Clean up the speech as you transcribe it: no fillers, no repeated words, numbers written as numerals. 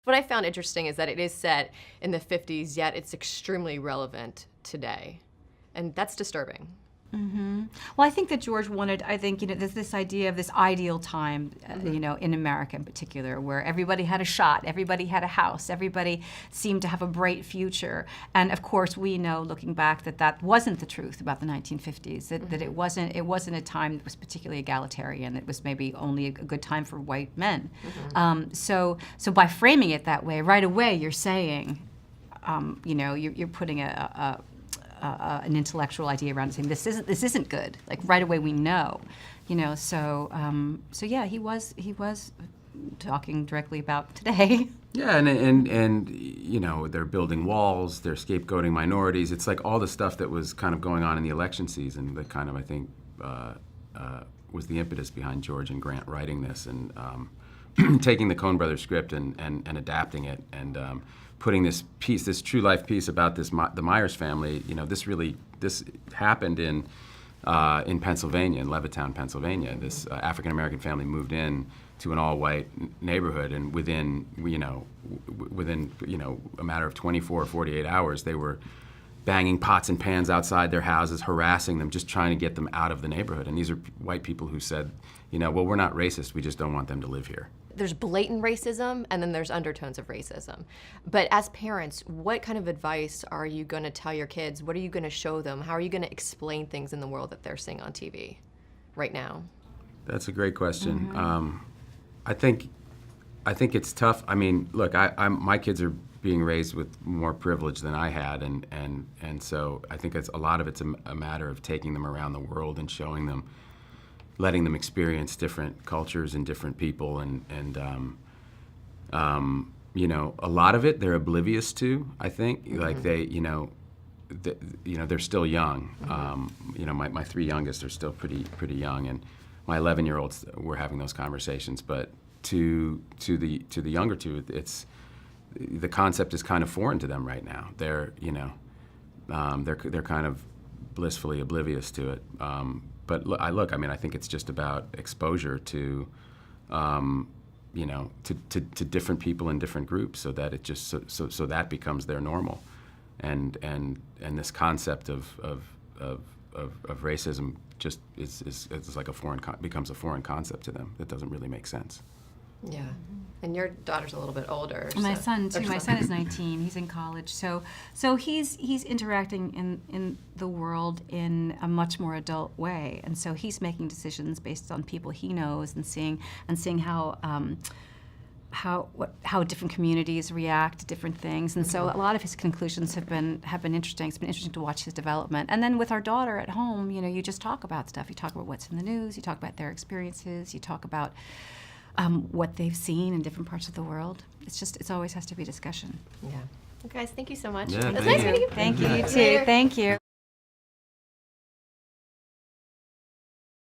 What I found interesting is that it is set in the 50s, yet it's extremely relevant today. And that's disturbing. Well, I think that George wanted, there's this idea of this ideal time, in America in particular, where everybody had a shot, everybody had a house, everybody seemed to have a bright future. And of course, we know, looking back, that that wasn't the truth about the 1950s, that it wasn't a time that was particularly egalitarian. It was maybe only a good time for white men. So by framing it that way, right away, you're saying, you're putting an intellectual idea around it, saying this isn't good. Like right away we know, So yeah, he was talking directly about today. Yeah, and they're building walls, they're scapegoating minorities. It's like all the stuff that was kind of going on in the election season that kind of, I think, was the impetus behind George and Grant writing this and taking the Coen Brothers script and adapting it and putting this true life piece about the Myers family. This happened in Pennsillvania, in Levittown, Pennsylvania. This African American family moved in to an all-white neighborhood, and within a matter of 24 or 48 hours, they were banging pots and pans outside their houses, harassing them, just trying to get them out of the neighborhood. And these are white people who said, well, we're not racist, we just don't want them to live here. There's blatant racism, and then there's undertones of racism. But as parents, what kind of advice are you going to tell your kids? What are you going to show them? How are you going to explain things in the world that they're seeing on TV right now? That's a great question. I think it's tough. I mean, look, my kids are being raised with more privilege than I had, and so I think a lot of it's a matter of taking them around the world and showing them, letting them experience different cultures and different people, and a lot of it they're oblivious to. I think like they're still young. My three youngest are still pretty young, and my 11-year-olds were having those conversations. But to the younger two, it's the concept is kind of foreign to them right now. They're kind of blissfully oblivious to it. But I think it's just about exposure to, to different people in different groups, so that it just so that becomes their normal, and this concept of racism just is like becomes a foreign concept to them that doesn't really make sense. Yeah. And your daughter's a little bit older. My son too. My son is 19. He's in college. So he's interacting in the world in a much more adult way, and so he's making decisions based on people he knows and seeing how different communities react to different things. And so a lot of his conclusions have been interesting. It's been interesting to watch his development. And then with our daughter at home, you just talk about stuff. You talk about what's in the news. You talk about their experiences. You talk about what they've seen in different parts of the world. It always has to be discussion. Yeah. Well, guys, thank you so much. Yeah, it was nice meeting you. Thank you, you too. Thank you.